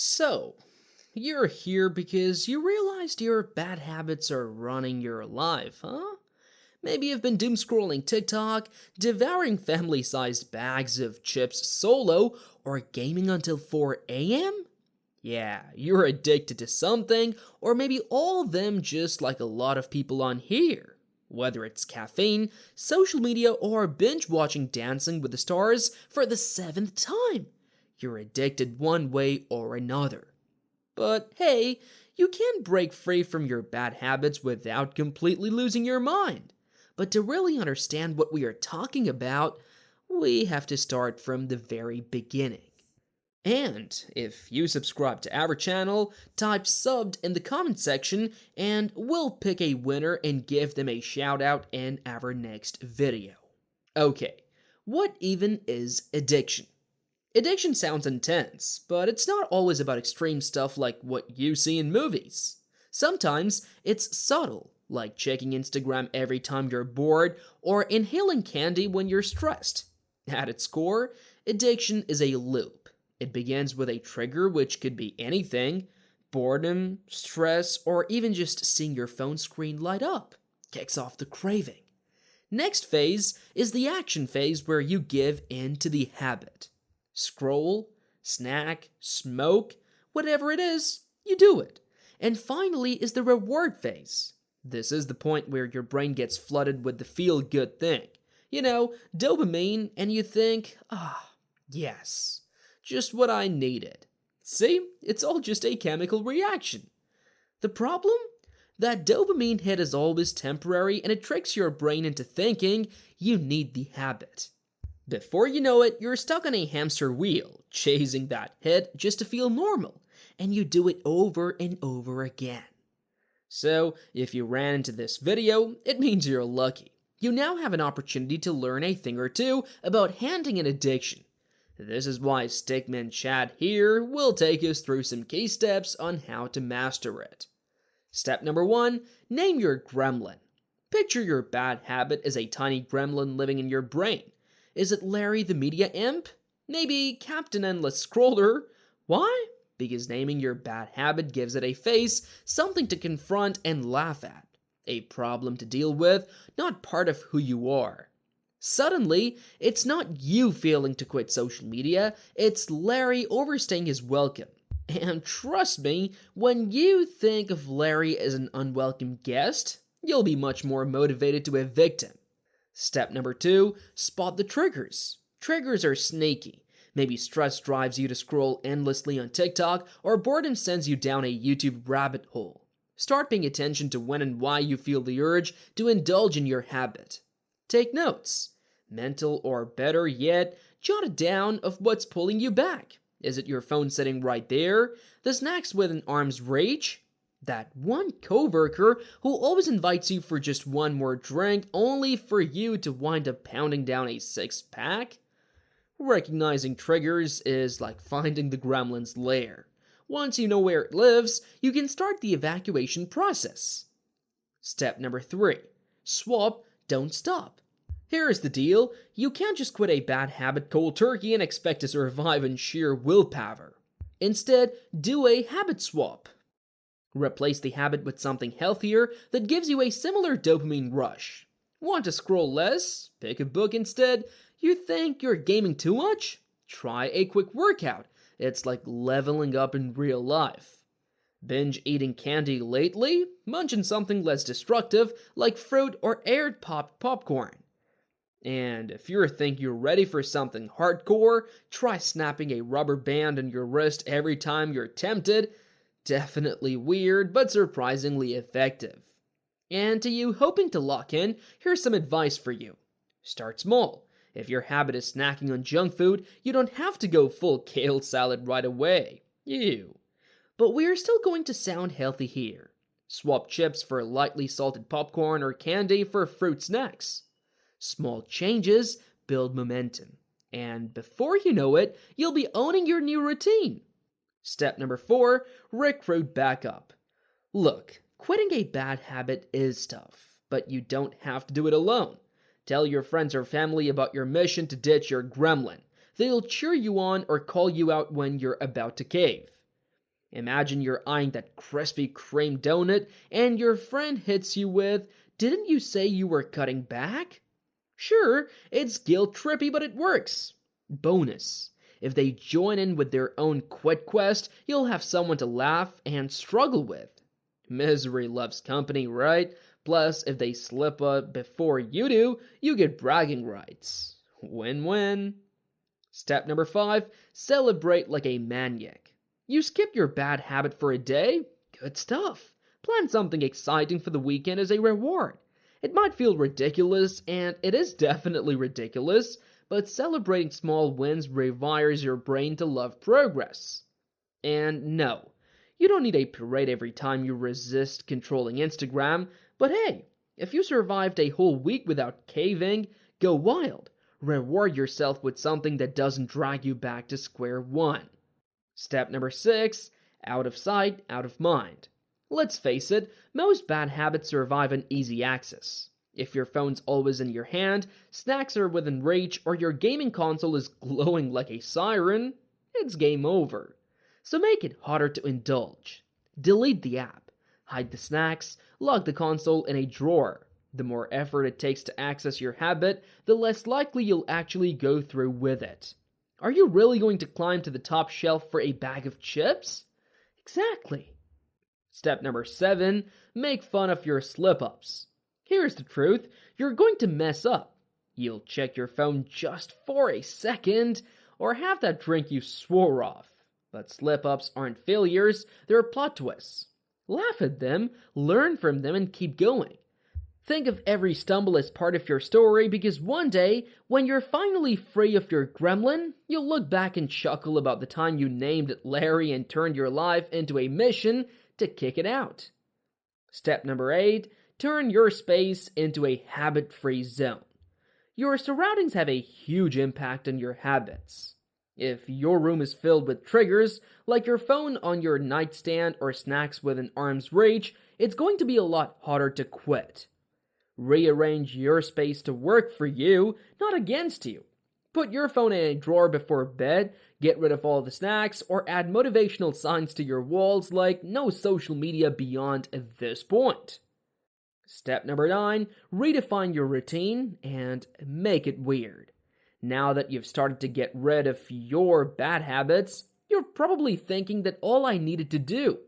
So, you're here because you realized your bad habits are running your life, huh? Maybe you've been doom scrolling TikTok, devouring family sized bags of chips solo, or gaming until 4 a.m.? Yeah, you're addicted to something, or maybe all of them, just like a lot of people on here. Whether it's caffeine, social media, or binge watching Dancing with the Stars for the seventh time, you're addicted one way or another. But hey, you can break free from your bad habits without completely losing your mind. But to really understand what we are talking about, we have to start from the very beginning. And if you subscribe to our channel, type subbed in the comment section and we'll pick a winner and give them a shout out in our next video. Okay, what even is addiction? Addiction sounds intense, but it's not always about extreme stuff like what you see in movies. Sometimes it's subtle, like checking Instagram every time you're bored or inhaling candy when you're stressed. At its core, addiction is a loop. It begins with a trigger, which could be anything: boredom, stress, or even just seeing your phone screen light up kicks off the craving. Next phase is the action phase, where you give in to the habit. Scroll, snack, smoke, whatever it is, you do it. And finally is the reward phase. This is the point where your brain gets flooded with the feel good thing. Dopamine, and you think, yes, just what I needed. See, it's all just a chemical reaction. The problem? That dopamine hit is always temporary, and it tricks your brain into thinking you need the habit. Before you know it, you're stuck on a hamster wheel, chasing that hit just to feel normal, and you do it over and over again. So, if you ran into this video, it means you're lucky. You now have an opportunity to learn a thing or two about handling an addiction. This is why Stickman Chad here will take us through some key steps on how to master it. Step number 1, name your gremlin. Picture your bad habit as a tiny gremlin living in your brain. Is it Larry the Media Imp? Maybe Captain Endless Scroller? Why? Because naming your bad habit gives it a face, something to confront and laugh at. A problem to deal with, not part of who you are. Suddenly, it's not you failing to quit social media, it's Larry overstaying his welcome. And trust me, when you think of Larry as an unwelcome guest, you'll be much more motivated to evict him. Step number 2, spot the triggers. Triggers are sneaky. Maybe stress drives you to scroll endlessly on TikTok, or boredom sends you down a YouTube rabbit hole. Start paying attention to when and why you feel the urge to indulge in your habit. Take notes. Mental, or better yet, jot it down of what's pulling you back. Is it your phone sitting right there? The snacks within arm's reach? That one coworker who always invites you for just one more drink only for you to wind up pounding down a six-pack? Recognizing triggers is like finding the gremlin's lair. Once you know where it lives, you can start the evacuation process. Step number 3. Swap, don't stop. Here is the deal: you can't just quit a bad habit cold turkey and expect to survive on sheer willpower. Instead, do a habit swap. Replace the habit with something healthier that gives you a similar dopamine rush. Want to scroll less? Pick a book instead. You think you're gaming too much? Try a quick workout. It's like leveling up in real life. Binge eating candy lately? Munch on something less destructive like fruit or air popped popcorn. And if you think you're ready for something hardcore, try snapping a rubber band on your wrist every time you're tempted. Definitely weird, but surprisingly effective. And to you hoping to lock in, here's some advice for you. Start small. If your habit is snacking on junk food, you don't have to go full kale salad right away. Ew. But we're still going to sound healthy here. Swap chips for lightly salted popcorn or candy for fruit snacks. Small changes build momentum. And before you know it, you'll be owning your new routine. Step number 4, recruit backup. Look, quitting a bad habit is tough, but you don't have to do it alone. Tell your friends or family about your mission to ditch your gremlin. They'll cheer you on or call you out when you're about to cave. Imagine you're eyeing that Krispy Kreme donut and your friend hits you with, "Didn't you say you were cutting back?" Sure, it's guilt trippy, but it works. Bonus: if they join in with their own quit quest, you'll have someone to laugh and struggle with. Misery loves company, right? Plus, if they slip up before you do, you get bragging rights. Win-win. Step number 5, celebrate like a maniac. You skip your bad habit for a day? Good stuff. Plan something exciting for the weekend as a reward. It might feel ridiculous, and it is definitely ridiculous, but celebrating small wins rewires your brain to love progress. And no, you don't need a parade every time you resist controlling Instagram, but hey, if you survived a whole week without caving, go wild. Reward yourself with something that doesn't drag you back to square one. Step number 6, out of sight, out of mind. Let's face it, most bad habits survive on easy access. If your phone's always in your hand, snacks are within reach, or your gaming console is glowing like a siren, it's game over. So make it harder to indulge. Delete the app, hide the snacks, lock the console in a drawer. The more effort it takes to access your habit, the less likely you'll actually go through with it. Are you really going to climb to the top shelf for a bag of chips? Exactly. Step number 7, make fun of your slip-ups. Here's the truth, you're going to mess up. You'll check your phone just for a second, or have that drink you swore off. But slip-ups aren't failures, they're plot twists. Laugh at them, learn from them, and keep going. Think of every stumble as part of your story, because one day, when you're finally free of your gremlin, you'll look back and chuckle about the time you named it Larry and turned your life into a mission to kick it out. Step number 8, turn your space into a habit-free zone. Your surroundings have a huge impact on your habits. If your room is filled with triggers, like your phone on your nightstand or snacks within arm's reach, it's going to be a lot harder to quit. Rearrange your space to work for you, not against you. Put your phone in a drawer before bed, get rid of all the snacks, or add motivational signs to your walls like "no social media beyond this point." Step number 9, redefine your routine and make it weird. Now that you've started to get rid of your bad habits, you're probably thinking that all I needed to do.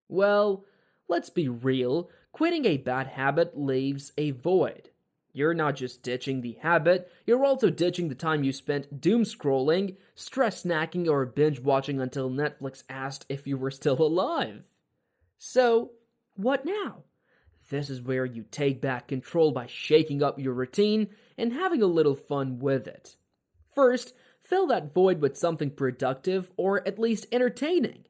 Well, let's be real, quitting a bad habit leaves a void. You're not just ditching the habit, you're also ditching the time you spent doom scrolling, stress snacking, or binge watching until Netflix asked if you were still alive. So, what now? This is where you take back control by shaking up your routine and having a little fun with it. First, fill that void with something productive or at least entertaining.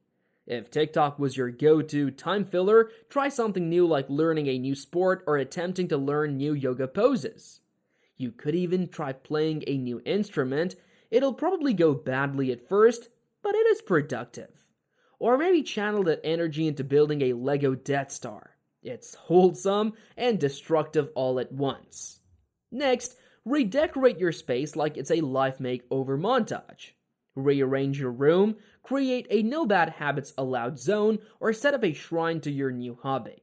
If TikTok was your go-to time filler, try something new like learning a new sport or attempting to learn new yoga poses. You could even try playing a new instrument. It'll probably go badly at first, but it is productive. Or maybe channel that energy into building a Lego Death Star. It's wholesome and destructive all at once. Next, redecorate your space like it's a life makeover montage. Rearrange your room, create a no bad habits allowed zone, or set up a shrine to your new hobby.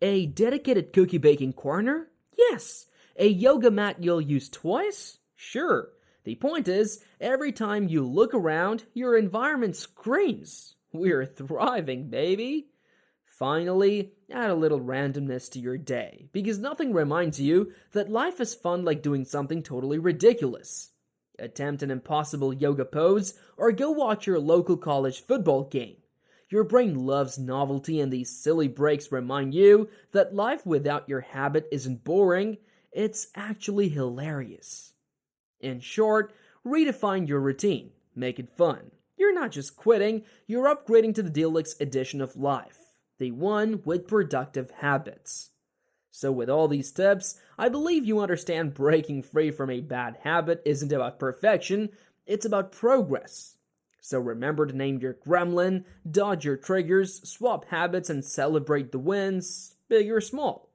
A dedicated cookie baking corner? Yes. A yoga mat you'll use twice? Sure. The point is, every time you look around, your environment screams, "We're thriving, baby." Finally, add a little randomness to your day, because nothing reminds you that life is fun like doing something totally ridiculous. Attempt an impossible yoga pose, or go watch your local college football game. Your brain loves novelty, and these silly breaks remind you that life without your habit isn't boring, it's actually hilarious. In short, redefine your routine, make it fun. You're not just quitting, you're upgrading to the deluxe edition of life. The one with productive habits. So with all these tips, I believe you understand breaking free from a bad habit isn't about perfection, it's about progress. So remember to name your gremlin, dodge your triggers, swap habits, and celebrate the wins, big or small.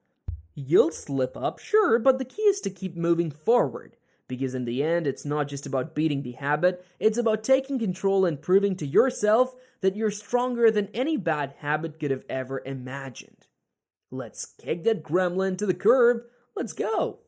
You'll slip up, sure, but the key is to keep moving forward, Because in the end, it's not just about beating the habit, it's about taking control and proving to yourself that you're stronger than any bad habit could have ever imagined. Let's kick that gremlin to the curb. Let's go.